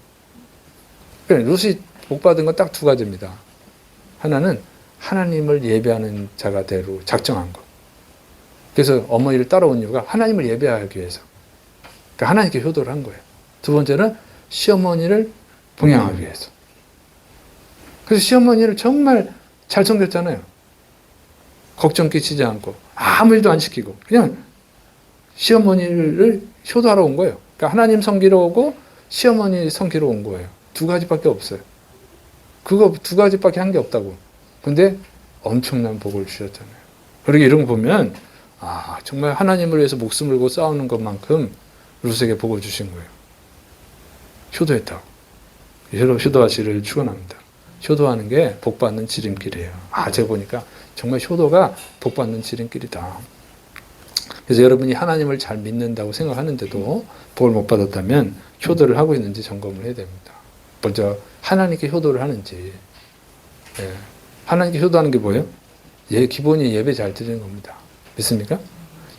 그래, 롯이 복 받은 건 딱 두 가지입니다. 하나는 하나님을 예배하는 자가 되로 작정한 것. 그래서 어머니를 따라온 이유가 하나님을 예배하기 위해서. 그러니까 하나님께 효도를 한 거예요. 두 번째는 시어머니를 봉양하기 위해서. 그래서 시어머니를 정말 잘 섬겼잖아요. 걱정 끼치지 않고 아무 일도 안 시키고 그냥 시어머니를 효도하러 온 거예요. 그러니까 하나님 섬기러 오고 시어머니 섬기러 온 거예요. 두 가지밖에 없어요. 그거 두 가지밖에 한 게 없다고. 근데 엄청난 복을 주셨잖아요. 그러게 이런 거 보면 정말 하나님을 위해서 목숨을 걸고 싸우는 것만큼 룻에게 복을 주신 거예요. 효도했다고. 효도하시를 축원합니다. 효도하는 게 복받는 지름길이에요. 제가 보니까 정말 효도가 복받는 지름길이다. 그래서 여러분이 하나님을 잘 믿는다고 생각하는데도 복을 못 받았다면 효도를 하고 있는지 점검을 해야 됩니다. 먼저 하나님께 효도를 하는지. 하나님께 효도하는 게 뭐예요? 기본이 예배 잘 드리는 겁니다. 믿습니까?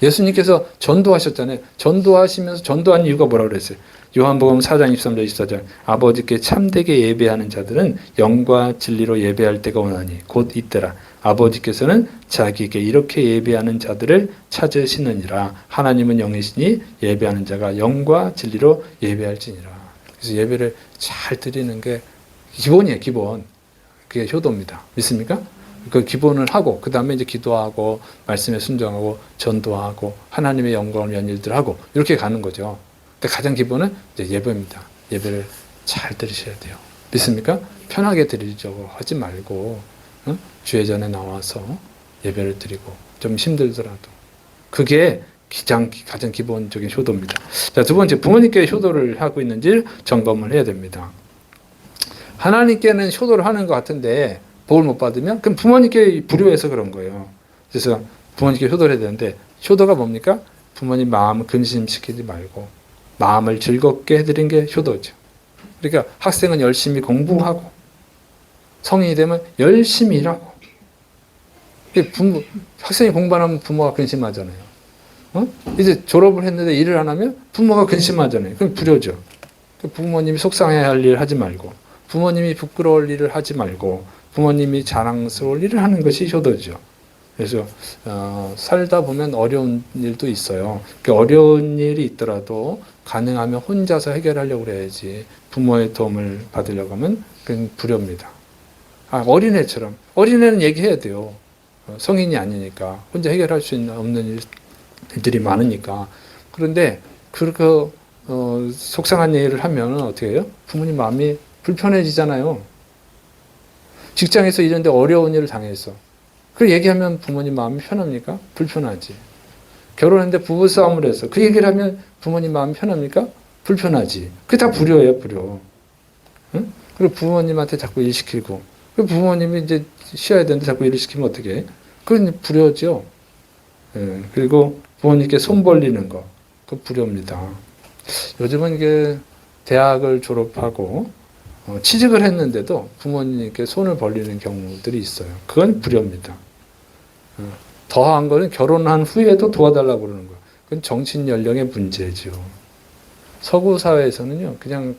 예수님께서 전도하셨잖아요. 전도하시면서 전도한 이유가 뭐라고 그랬어요? 요한복음 4장 23절 24절 아버지께 참되게 예배하는 자들은 영과 진리로 예배할 때가 오나니 곧 이때라. 아버지께서는 자기에게 이렇게 예배하는 자들을 찾으시느니라. 하나님은 영이시니 예배하는 자가 영과 진리로 예배할지니라. 그래서 예배를 잘 드리는 게 기본이에요. 기본. 그게 효도입니다. 믿습니까? 그 기본을 하고 그 다음에 이제 기도하고 말씀에 순종하고 전도하고 하나님의 영광을 위한 일들을 하고 이렇게 가는 거죠. 근데 가장 기본은 이제 예배입니다. 예배를 잘 드리셔야 돼요. 믿습니까? 편하게 드리려고 하지 말고 주의 전에 나와서 예배를 드리고 좀 힘들더라도 그게 가장 기본적인 효도입니다. 자, 두 번째, 부모님께 효도를 하고 있는지 점검을 해야 됩니다. 하나님께는 효도를 하는 것 같은데 복을 못 받으면 그럼 부모님께 불효해서 그런 거예요. 그래서 부모님께 효도를 해야 되는데 효도가 뭡니까? 부모님 마음을 근심시키지 말고 마음을 즐겁게 해드린 게 효도죠. 그러니까 학생은 열심히 공부하고 성인이 되면 열심히 일하고 학생이 공부 안 하면 부모가 근심하잖아요. 이제 졸업을 했는데 일을 안 하면 부모가 근심하잖아요. 그럼 불효죠. 부모님이 속상해야 할 일 하지 말고 부모님이 부끄러울 일을 하지 말고 부모님이 자랑스러울 일을 하는 것이 효도죠. 그래서 살다 보면 어려운 일도 있어요. 어려운 일이 있더라도 가능하면 혼자서 해결하려고 그래야지 부모의 도움을 받으려고 하면 그건 불효입니다. 어린애처럼 어린애는 얘기해야 돼요. 성인이 아니니까 혼자 해결할 수 없는 일들이 많으니까. 그런데 그렇게 속상한 일을 하면 어떻게 해요? 부모님 마음이 불편해지잖아요. 직장에서 일하는데 어려운 일을 당했어. 그 얘기하면 부모님 마음이 편합니까? 불편하지. 결혼했는데 부부싸움을 해서 그 얘기를 하면 부모님 마음이 편합니까? 불편하지. 그게 다 불효예요, 불효. 응? 그리고 부모님한테 자꾸 일 시키고, 부모님이 이제 쉬어야 되는데 자꾸 일을 시키면 어떻게 해? 그건 불효죠. 그리고 부모님께 손 벌리는 거, 그 불효입니다. 요즘은 이게 대학을 졸업하고 취직을 했는데도 부모님께 손을 벌리는 경우들이 있어요. 그건 불효입니다. 더한 거는 결혼한 후에도 도와달라고 그러는 거예요. 그건 정신 연령의 문제죠. 서구 사회에서는요, 그냥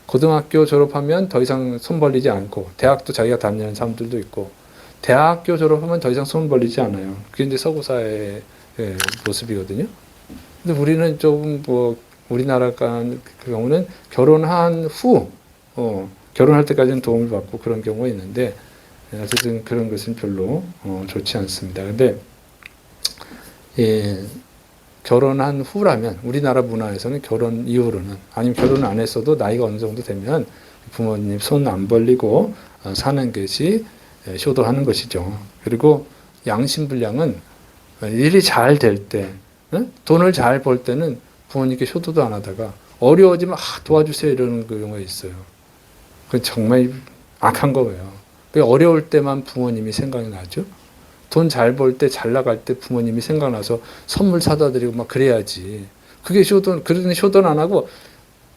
고등학교 졸업하면 더 이상 손 벌리지 않고, 대학도 자기가 다니는 사람들도 있고, 대학교 졸업하면 더 이상 손 벌리지 않아요. 그게 이제 서구 사회의 모습이거든요. 근데 우리는 조금 우리나라 그 경우는 결혼한 후, 결혼할 때까지는 도움을 받고 그런 경우가 있는데, 어쨌든 그런 것은 별로 좋지 않습니다. 근데, 결혼한 후라면, 우리나라 문화에서는 결혼 이후로는, 아니면 결혼 안 했어도 나이가 어느 정도 되면 부모님 손 안 벌리고 사는 것이 효도하는 것이죠. 그리고 양심불량은 일이 잘 될 때, 돈을 잘 벌 때는 부모님께 효도도 안 하다가 어려워지면 도와주세요 이러는 경우가 있어요. 그건 정말 악한 거예요. 어려울 때만 부모님이 생각이 나죠. 돈 잘 벌 때, 잘 나갈 때 부모님이 생각나서 선물 사다 드리고 막 그래야지. 그게 그러더니 효도는 안 하고,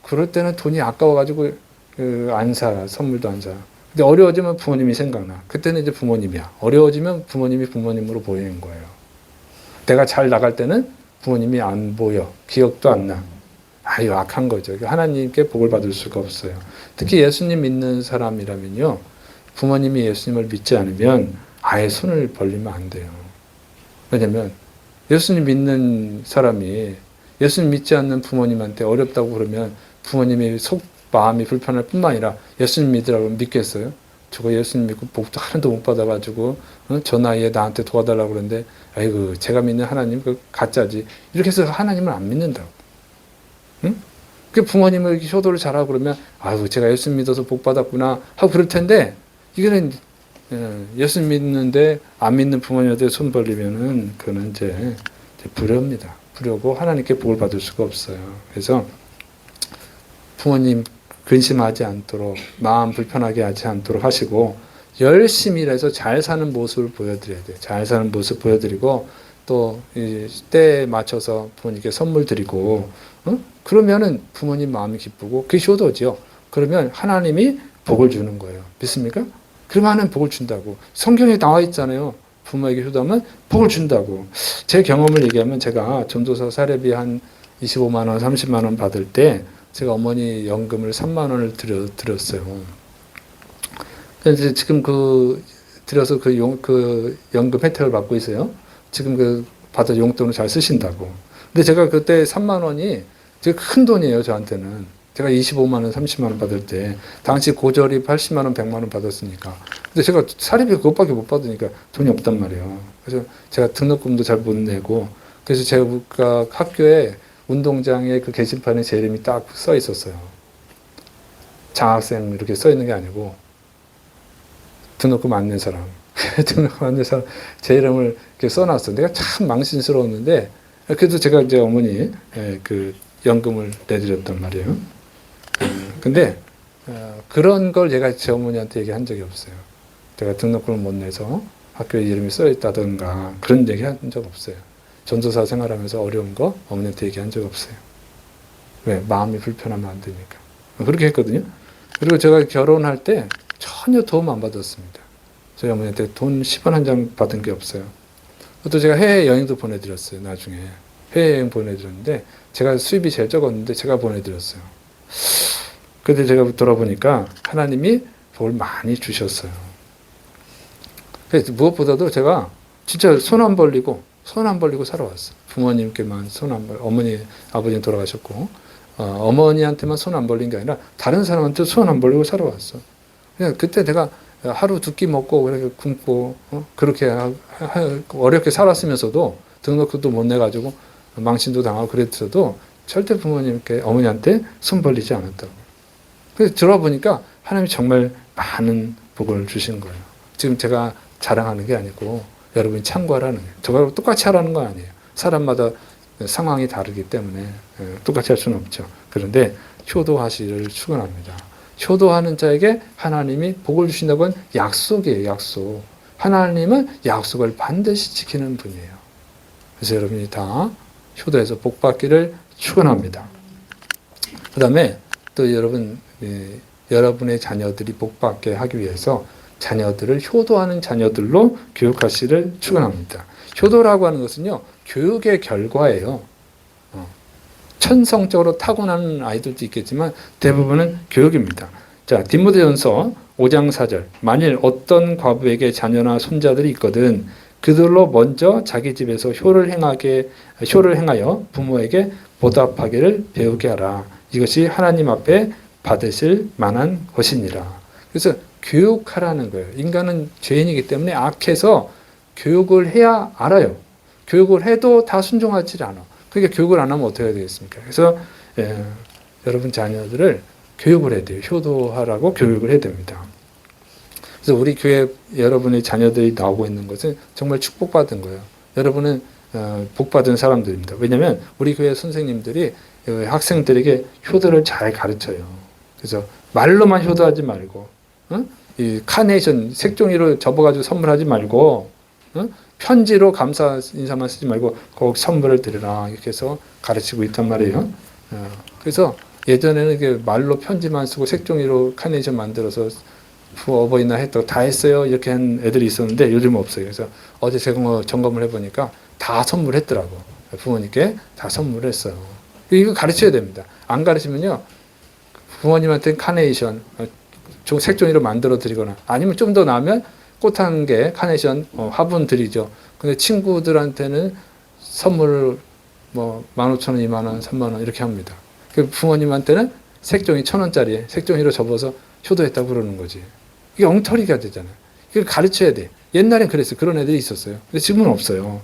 그럴 때는 돈이 아까워가지고 안 사, 선물도 안 사. 근데 어려워지면 부모님이 생각나. 그때는 이제 부모님이야. 어려워지면 부모님이 부모님으로 보이는 거예요. 내가 잘 나갈 때는 부모님이 안 보여. 기억도 안 나. 아주 악한 거죠. 하나님께 복을 받을 수가 없어요. 특히 예수님 믿는 사람이라면요, 부모님이 예수님을 믿지 않으면 아예 손을 벌리면 안 돼요. 왜냐면 예수님 믿는 사람이 예수님 믿지 않는 부모님한테 어렵다고 그러면 부모님이 마음이 불편할 뿐만 아니라 예수님 믿으라고 믿겠어요? 저거 예수님 믿고 복도 하나도 못 받아가지고 저 나이에 나한테 도와달라고 그러는데 아이고 제가 믿는 하나님 그 가짜지. 이렇게 해서 하나님을 안 믿는다고. 응? 그 부모님을 효도를 잘하고 그러면 아유 제가 예수님 믿어서 복 받았구나 하고 그럴 텐데 이거는 예수님 믿는데 안 믿는 부모님한테 손 벌리면은 그거는 이제 불효입니다. 불효고 하나님께 복을 받을 수가 없어요. 그래서 부모님 근심하지 않도록 마음 불편하게 하지 않도록 하시고 열심히 일해서 잘 사는 모습을 보여드려야 돼요. 잘 사는 모습 보여드리고 또 때에 맞춰서 부모님께 선물 드리고 그러면은 부모님 마음이 기쁘고 그게 효도죠. 그러면 하나님이 복을 주는 거예요. 믿습니까? 그러면 하나님 복을 준다고. 성경에 나와 있잖아요. 부모에게 효도하면 복을 준다고. 제 경험을 얘기하면 제가 전도사 사례비 한 25만 원, 30만 원 받을 때 제가 어머니 연금을 3만 원을 드렸어요. 그래서 지금 드려서 그 연금 혜택을 받고 있어요. 지금 받아 용돈을 잘 쓰신다고. 근데 제가 그때 3만 원이 되게 큰 돈이에요, 저한테는. 제가 25만 원, 30만 원 받을 때 당시 고졸이 80만 원, 100만 원 받았으니까. 근데 제가 사립비 그것밖에 못 받으니까 돈이 없단 말이에요. 그래서 제가 등록금도 잘 못 내고 그래서 제가 학교에 운동장에 그 게시판에 제 이름이 딱 써 있었어요. 장학생 이렇게 써 있는 게 아니고 등록금 안 낸 사람, 등록금 안 낸 사람 제 이름을 이렇게 써놨어. 내가 참 망신스러웠는데 그래도 제가 이제 어머니 그 연금을 내드렸단 말이에요. 근데 그런 걸 제가 제 어머니한테 얘기한 적이 없어요. 제가 등록금을 못 내서 학교에 이름이 써 있다든가 그런 얘기 한 적 없어요. 전도사 생활하면서 어려운 거 어머니한테 얘기한 적 없어요. 왜? 마음이 불편하면 안 되니까. 그렇게 했거든요. 그리고 제가 결혼할 때 전혀 도움 안 받았습니다. 저희 어머니한테 돈 10원 한 장 받은 게 없어요. 또 제가 해외여행도 보내드렸어요. 나중에. 해외여행 보내드렸는데 제가 수입이 제일 적었는데 제가 보내드렸어요. 그런데 제가 돌아보니까 하나님이 복을 많이 주셨어요. 그래서 무엇보다도 제가 진짜 손 안 벌리고 살아왔어요. 부모님께만 손 안 벌리고 어머니, 아버지는 돌아가셨고 어머니한테만 손 안 벌린 게 아니라 다른 사람한테 손 안 벌리고 살아왔어. 그냥 그때 내가 하루 두 끼 먹고 그렇게 굶고 그렇게 어렵게 살았으면서도 등록금도 못 내가지고 망신도 당하고 그랬어도 절대 부모님께 어머니한테 손 벌리지 않았다고. 그래서 들어보니까 하나님이 정말 많은 복을 주신 거예요. 지금 제가 자랑하는 게 아니고 여러분이 참고하라는 거예요. 저하고 똑같이 하라는 거 아니에요. 사람마다 상황이 다르기 때문에 똑같이 할 수는 없죠. 그런데 효도하시를 축원합니다. 효도하는 자에게 하나님이 복을 주신다고 하는 약속이에요. 약속. 하나님은 약속을 반드시 지키는 분이에요. 그래서 여러분이 다 효도해서 복 받기를 축원합니다. 그 다음에 또 여러분의 자녀들이 복 받게 하기 위해서 자녀들을 효도하는 자녀들로 교육하시를 축원합니다. 효도라고 하는 것은요, 교육의 결과예요. 천성적으로 타고나는 아이들도 있겠지만 대부분은 교육입니다. 자, 디모데전서 5장 4절. 만일 어떤 과부에게 자녀나 손자들이 있거든 그들로 먼저 자기 집에서 효를 행하여 부모에게 보답하기를 배우게 하라. 이것이 하나님 앞에 받으실 만한 것이니라. 그래서 교육하라는 거예요. 인간은 죄인이기 때문에 악해서 교육을 해야 알아요. 교육을 해도 다 순종하지 않아. 그러니까 교육을 안 하면 어떻게 해야 되겠습니까? 그래서 여러분 자녀들을 교육을 해야 돼요. 효도하라고 교육을 해야 됩니다. 그래서 우리 교회 여러분의 자녀들이 나오고 있는 것은 정말 축복받은 거예요. 여러분은 복받은 사람들입니다. 왜냐하면 우리 교회 선생님들이 학생들에게 효도를 잘 가르쳐요. 그래서 말로만 효도하지 말고 이 카네이션 색종이로 접어가지고 선물하지 말고 편지로 감사 인사만 쓰지 말고 꼭 선물을 드리라 이렇게 해서 가르치고 있단 말이에요. 그래서 예전에는 이게 말로 편지만 쓰고 색종이로 카네이션 만들어서 어버이날 했다고 다 했어요 이렇게 한 애들이 있었는데 요즘은 없어요. 그래서 어제 제가 점검을 해보니까 다 선물했더라고. 부모님께 다 선물했어요. 이거 가르쳐야 됩니다. 안 가르치면요, 부모님한테는 카네이션, 색종이로 만들어 드리거나, 아니면 좀 더 나으면 꽃 한 개, 카네이션, 화분 드리죠. 근데 친구들한테는 선물을 15,000원, 20,000원, 30,000원 이렇게 합니다. 그 부모님한테는 색종이 1,000원짜리 색종이로 접어서 효도했다고 그러는 거지. 이게 엉터리가 되잖아요. 이걸 가르쳐야 돼. 옛날엔 그랬어요. 그런 애들이 있었어요. 근데 지금은 없어요.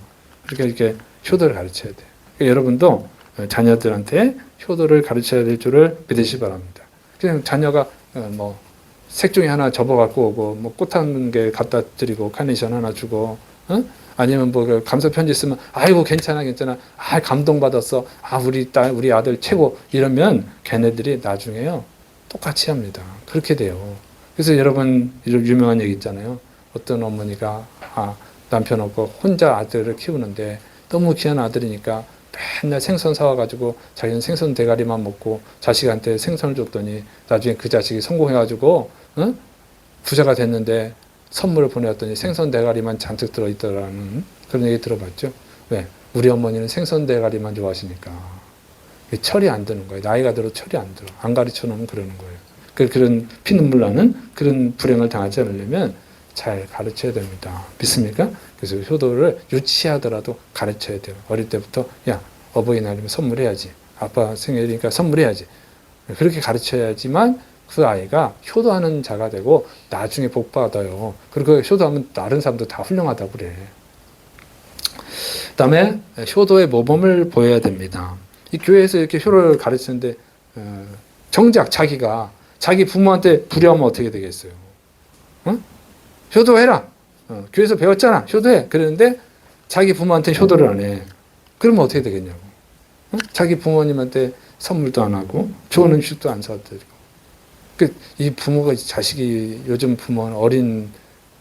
이렇게 효도를 가르쳐야 돼. 그러니까 여러분도 자녀들한테 효도를 가르쳐야 될 줄을 믿으시 바랍니다. 그냥 자녀가 색종이 하나 접어갖고 오고, 꽃 한 개 갖다 드리고, 카네이션 하나 주고, 아니면 감사 편지 쓰면, 아이고, 괜찮아. 감동받았어. 우리 딸, 우리 아들 최고. 이러면 걔네들이 나중에요, 똑같이 합니다. 그렇게 돼요. 그래서 여러분, 이런 유명한 얘기 있잖아요. 어떤 어머니가, 남편 없고 혼자 아들을 키우는데, 너무 귀한 아들이니까 맨날 생선 사와가지고 자기는 생선 대가리만 먹고 자식한테 생선을 줬더니 나중에 그 자식이 성공해가지고 부자가 됐는데 선물을 보내왔더니 생선 대가리만 잔뜩 들어있더라는 그런 얘기 들어봤죠. 왜? 우리 어머니는 생선 대가리만 좋아하시니까 철이 안 드는 거예요. 나이가 들어 철이 안 들어. 안 가르쳐 놓으면 그러는 거예요. 그런 피눈물 나는 그런 불행을 당하지 않으려면 잘 가르쳐야 됩니다. 믿습니까? 그래서 효도를 유치하더라도 가르쳐야 돼요. 어릴 때부터 어버이날이면 선물해야지. 아빠 생일이니까 선물해야지. 그렇게 가르쳐야지만 그 아이가 효도하는 자가 되고 나중에 복 받아요. 그리고 효도하면 다른 사람도 다 훌륭하다고 그래. 그다음에 효도의 모범을 보여야 됩니다. 이 교회에서 이렇게 효도를 가르치는데 정작 자기가 자기 부모한테 불효하면 어떻게 되겠어요? 효도해라. 교회에서 배웠잖아. 효도해. 그러는데 자기 부모한테 효도를 안 해. 그러면 어떻게 되겠냐고. 자기 부모님한테 선물도 안 하고 좋은 음식도 안 사드리고. 이 부모가 자식이 요즘 부모는 어린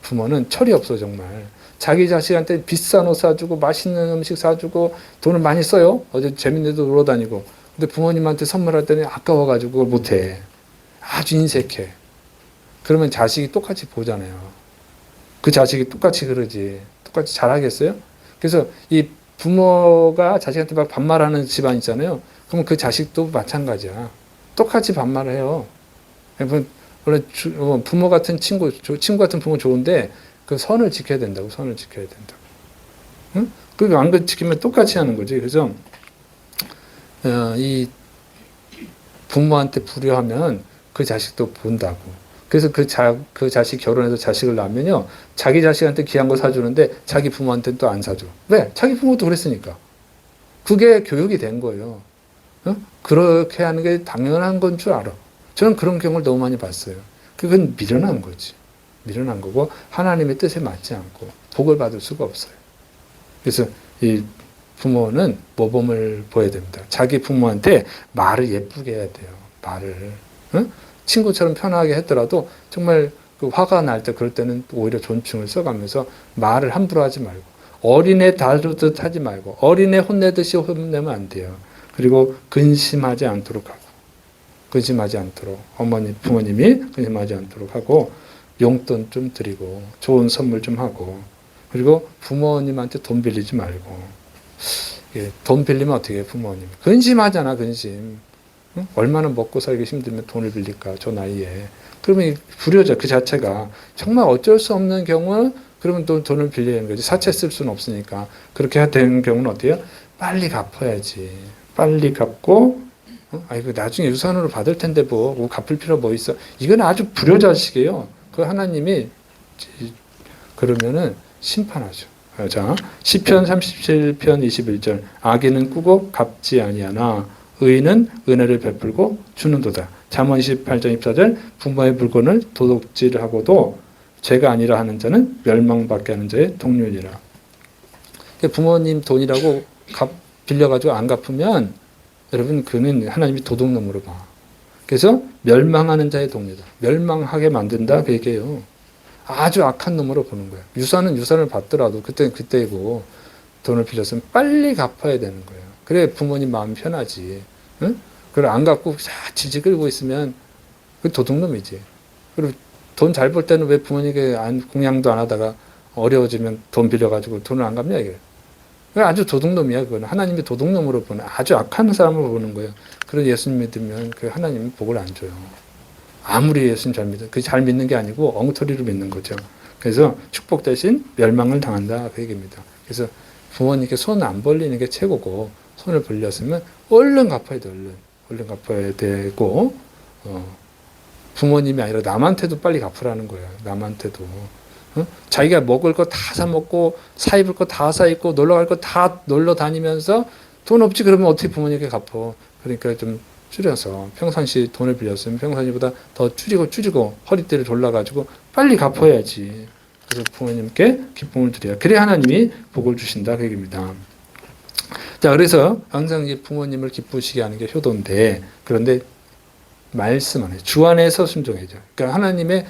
부모는 철이 없어 정말. 자기 자식한테 비싼 옷 사주고 맛있는 음식 사주고 돈을 많이 써요. 어제 재밌는 데도 놀러 다니고. 근데 부모님한테 선물할 때는 아까워가지고 그걸 못해. 아주 인색해. 그러면 자식이 똑같이 보잖아요. 그 자식이 똑같이 그러지. 똑같이 잘하겠어요? 그래서 이 부모가 자식한테 막 반말하는 집안 있잖아요. 그럼 그 자식도 마찬가지야. 똑같이 반말을 해요. 원래 부모 같은 친구 같은 부모 좋은데 그 선을 지켜야 된다고. 선을 지켜야 된다고. 응? 그거 안 지키면 똑같이 하는 거지. 그래서 이 부모한테 불효하면 그 자식도 본다고. 그래서 그 자식 결혼해서 자식을 낳으면요, 자기 자식한테 귀한 거 사주는데 자기 부모한테는 또 안 사줘. 왜? 자기 부모도 그랬으니까. 그게 교육이 된 거예요. 그렇게 하는 게 당연한 건 줄 알아. 저는 그런 경우를 너무 많이 봤어요. 그건 미련한 거지. 미련한 거고 하나님의 뜻에 맞지 않고 복을 받을 수가 없어요. 그래서 이 부모는 모범을 보여야 됩니다. 자기 부모한테 말을 예쁘게 해야 돼요. 말을. 친구처럼 편하게 했더라도 정말 그 화가 날 때 그럴 때는 오히려 존칭을 써가면서 말을 함부로 하지 말고 어린애 다루듯 하지 말고 어린애 혼내듯이 혼내면 안 돼요. 그리고 근심하지 않도록 하고 근심하지 않도록 부모님이 근심하지 않도록 하고 용돈 좀 드리고 좋은 선물 좀 하고 그리고 부모님한테 돈 빌리지 말고 돈 빌리면 어떻게 해요 부모님 근심하잖아 근심. 얼마나 먹고 살기 힘들면 돈을 빌릴까 저 나이에. 그러면 불효자 그 자체가 정말 어쩔 수 없는 경우는 그러면 또 돈을 빌리는 거지. 사채 쓸 수는 없으니까. 그렇게 되는 경우는 어때요? 빨리 갚아야지. 빨리 갚고 아이고 나중에 유산으로 받을 텐데 뭐 갚을 필요 뭐 있어. 이건 아주 불효자식이에요. 그 하나님이 그러면은 심판하죠. 자 시편 37편 21절 악인은 꾸고 갚지 아니하나 의인은 은혜를 베풀고 주는도다. 잠언 28장 24절 부모의 물건을 도둑질하고도 죄가 아니라 하는 자는 멸망받게 하는 자의 동료니라. 부모님 돈이라고 빌려가지고 안 갚으면 여러분 그는 하나님이 도둑놈으로 봐. 그래서 멸망하는 자의 동료다. 멸망하게 만든다 그 얘기예요. 아주 악한 놈으로 보는 거예요. 유산은 유산을 받더라도 그때는 그때이고 돈을 빌렸으면 빨리 갚아야 되는 거예요. 그래 부모님 마음 편하지. 응? 그걸 안 갚고 질질 끌고 있으면 그 도둑놈이지. 그리고 돈 잘 벌 때는 왜 부모님께 공양도 안 하다가 어려워지면 돈 빌려가지고 돈을 안 갚냐 이게. 아주 도둑놈이야. 그거는 하나님이 도둑놈으로 보는, 아주 악한 사람으로 보는 거예요. 그런 예수님 믿으면 그 하나님은 복을 안 줘요. 아무리 예수님 잘 믿어, 그 잘 믿는 게 아니고 엉터리로 믿는 거죠. 그래서 축복 대신 멸망을 당한다 그 얘기입니다. 그래서 부모님께 손 안 벌리는 게 최고고, 손을 벌렸으면 얼른 갚아야 돼. 얼른 갚아야 되고, 부모님이 아니라 남한테도 빨리 갚으라는 거예요. 남한테도. 자기가 먹을 거 다 사 먹고, 사 입을 거 다 사 입고, 놀러 갈 거 다 놀러 다니면서 돈 없지 그러면 어떻게 부모님께 갚어. 그러니까 좀 줄여서, 평상시 돈을 빌렸으면 평상시보다 더 줄이고 허리띠를 돌려가지고 빨리 갚아야지. 그래서 부모님께 기쁨을 드려야, 그래야 하나님이 복을 주신다 그 얘기입니다. 자, 그래서 항상 이제 부모님을 기쁘시게 하는 게 효도인데, 그런데 말씀 안에, 주 안에서 순종해야죠. 그러니까 하나님의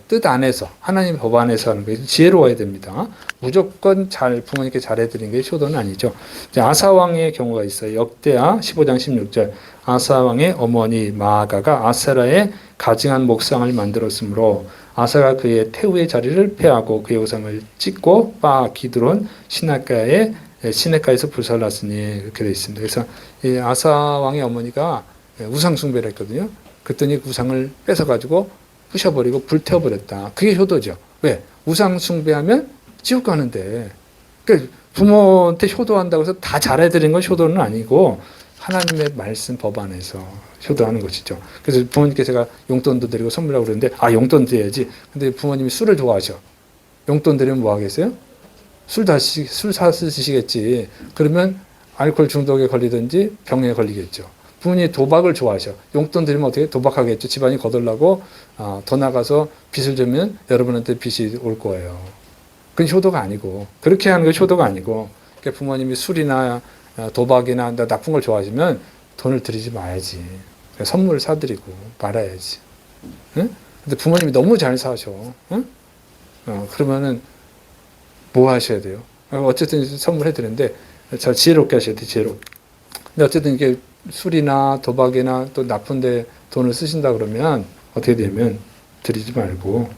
뜻 안에서, 하나님 법 안에서 하는 거예요. 지혜로워야 됩니다. 무조건 부모님께 잘해드리는 게 효도는 아니죠. 아사왕의 경우가 있어요. 역대하 15장 16절. 아사왕의 어머니 마아가가 아세라의 가증한 목상을 만들었으므로 아사가 그의 태우의 자리를 폐하고 그의 우상을 찢고 기드론 시내가에서 불살랐으니, 이렇게 되어 있습니다. 그래서 이 아사 왕의 어머니가 우상 숭배를 했거든요. 그랬더니 우상을 뺏어가지고 부셔버리고 불태워버렸다. 그게 효도죠. 왜? 우상 숭배하면 지옥 가는데. 그러니까 부모한테 효도한다고 해서 다 잘해드리는 건 효도는 아니고, 하나님의 말씀 법 안에서 효도하는 것이죠. 그래서 부모님께 제가 용돈도 드리고 선물하고 그러는데, 용돈 드려야지. 근데 부모님이 술을 좋아하셔. 용돈 드리면 뭐 하겠어요? 술 사서 드시겠지. 그러면 알코올 중독에 걸리든지 병에 걸리겠죠. 부모님이 도박을 좋아하셔. 용돈 드리면 어떻게 도박하겠죠. 집안이 거덜나고 더 나가서 빚을 져면 여러분한테 빚이 올 거예요. 그건 효도가 아니고, 그렇게 하는 건 효도가 아니고, 그러니까 부모님이 술이나 도박이나 나쁜 걸 좋아하시면 돈을 드리지 마야지. 선물 사드리고 말아야지. 응? 근데 부모님이 너무 잘 사셔. 응? 그러면은 뭐 하셔야 돼요? 어쨌든 선물해 드리는데 잘 지혜롭게 하셔야 돼. 지혜롭게. 근데 어쨌든 이게 술이나 도박이나 또 나쁜데 돈을 쓰신다 그러면 어떻게 되면 드리지 말고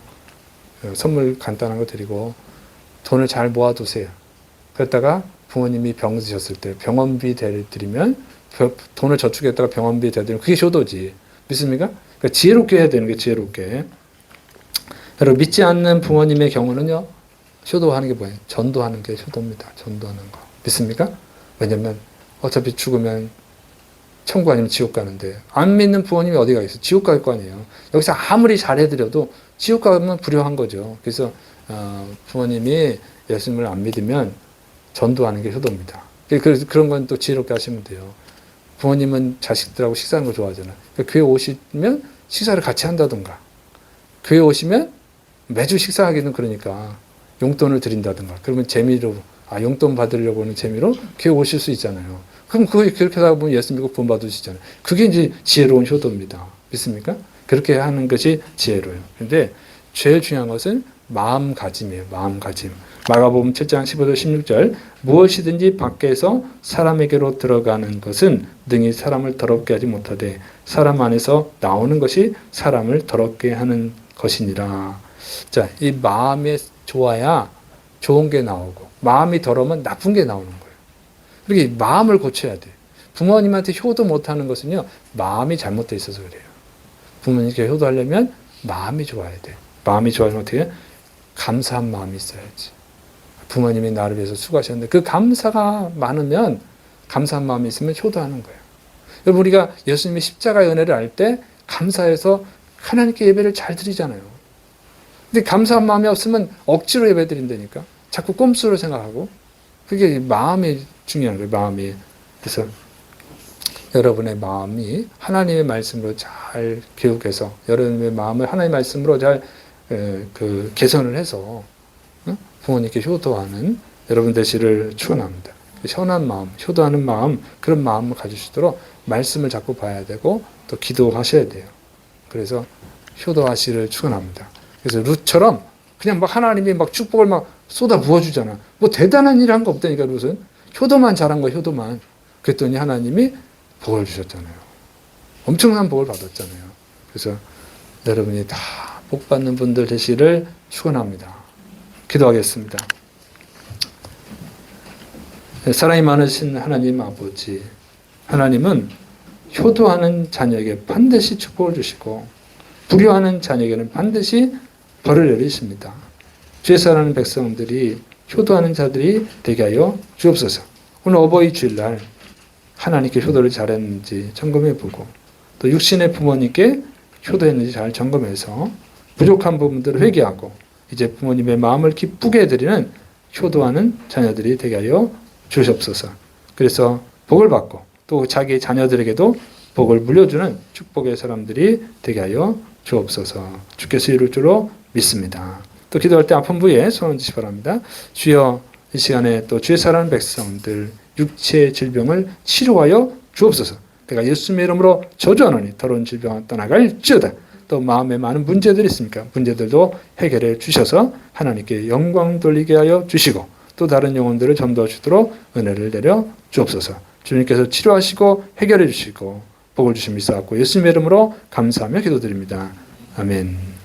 선물 간단한 거 드리고 돈을 잘 모아두세요. 그랬다가 부모님이 병 드셨을 때 병원비 드리면, 돈을 저축했다가 병원비 대드리면 그게 효도지. 믿습니까? 그러니까 지혜롭게 해야 되는 게 지혜롭게. 여러분, 믿지 않는 부모님의 경우는요, 효도하는 게 뭐예요? 전도하는 게 효도입니다. 전도하는 거. 믿습니까? 왜냐면 어차피 죽으면 천국 아니면 지옥 가는데, 안 믿는 부모님이 어디 가겠어요? 지옥 갈 거 아니에요. 여기서 아무리 잘해드려도 지옥 가면 불효한 거죠. 그래서 부모님이 예수님을 안 믿으면 전도하는 게 효도입니다. 그래서 그런 건 또 지혜롭게 하시면 돼요. 부모님은 자식들하고 식사하는 거 좋아하잖아요. 그러니까 교회 오시면 식사를 같이 한다든가, 교회 오시면 매주 식사하기는 그러니까 용돈을 드린다든가, 그러면 재미로, 용돈 받으려고 하는 재미로 교회 오실 수 있잖아요. 그럼 그렇게 하다 보면 예수 믿고 구원 받으시잖아요. 그게 이제 지혜로운 효도입니다. 믿습니까? 그렇게 하는 것이 지혜로워요. 근데 제일 중요한 것은 마음가짐이에요. 마음가짐. 마가복음 7장 15절 16절. 무엇이든지 밖에서 사람에게로 들어가는 것은 능히 사람을 더럽게 하지 못하되 사람 안에서 나오는 것이 사람을 더럽게 하는 것이니라. 자, 이 마음이 좋아야 좋은 게 나오고, 마음이 더러우면 나쁜 게 나오는 거예요. 그렇게 마음을 고쳐야 돼. 부모님한테 효도 못하는 것은요, 마음이 잘못되어 있어서 그래요. 부모님께 효도하려면 마음이 좋아야 돼. 마음이 좋아지면 어떻게 해? 감사한 마음이 있어야지. 부모님이 나를 위해서 수고하셨는데 그 감사가 많으면, 감사한 마음이 있으면 효도하는 거예요. 여러분, 우리가 예수님의 십자가의 은혜를 알 때 감사해서 하나님께 예배를 잘 드리잖아요. 근데 감사한 마음이 없으면 억지로 예배 드린다니까. 자꾸 꼼수로 생각하고. 그게 마음이 중요한 거예요. 마음이. 그래서 여러분의 마음이 하나님의 말씀으로 잘 교육해서, 여러분의 마음을 하나님의 말씀으로 잘 개선을 해서 부모님께 효도하는 여러분 되시를 축원합니다. 선한 마음, 효도하는 마음, 그런 마음을 가지시도록 말씀을 자꾸 봐야 되고 또 기도하셔야 돼요. 그래서 효도하시를 축원합니다. 그래서 룻처럼 그냥 막 하나님이 막 축복을 막 쏟아 부어주잖아. 뭐 대단한 일 한 거 없다니까. 룻은 효도만 잘한 거야. 효도만. 그랬더니 하나님이 복을 주셨잖아요. 엄청난 복을 받았잖아요. 그래서 여러분이 다 복 받는 분들 되시를 축원합니다. 기도하겠습니다. 사랑이 많으신 하나님 아버지, 하나님은 효도하는 자녀에게 반드시 축복을 주시고 불효하는 자녀에게는 반드시 벌을 내리십니다. 주의 사랑하는 백성들이 효도하는 자들이 되게 하여 주옵소서. 오늘 어버이 주일날 하나님께 효도를 잘했는지 점검해보고 또 육신의 부모님께 효도했는지 잘 점검해서 부족한 부분들을 회개하고 이제 부모님의 마음을 기쁘게 해드리는 효도하는 자녀들이 되게 하여 주시옵소서. 그래서 복을 받고 또 자기 자녀들에게도 복을 물려주는 축복의 사람들이 되게 하여 주옵소서. 주께서 이룰 줄로 믿습니다. 또 기도할 때 아픈 부위에 손 얹으시 바랍니다. 주여, 이 시간에 또 주의 사랑하는 백성들 육체의 질병을 치료하여 주옵소서. 내가 예수님의 이름으로 저주하노니 더러운 질병은 떠나갈지어다. 또 마음에 많은 문제들이 있습니까? 문제들도 해결해 주셔서 하나님께 영광 돌리게 하여 주시고 또 다른 영혼들을 전도할 수 있도록 은혜를 내려 주옵소서. 주님께서 치료하시고 해결해 주시고 복을 주심 믿사옵고 예수님의 이름으로 감사하며 기도드립니다. 아멘.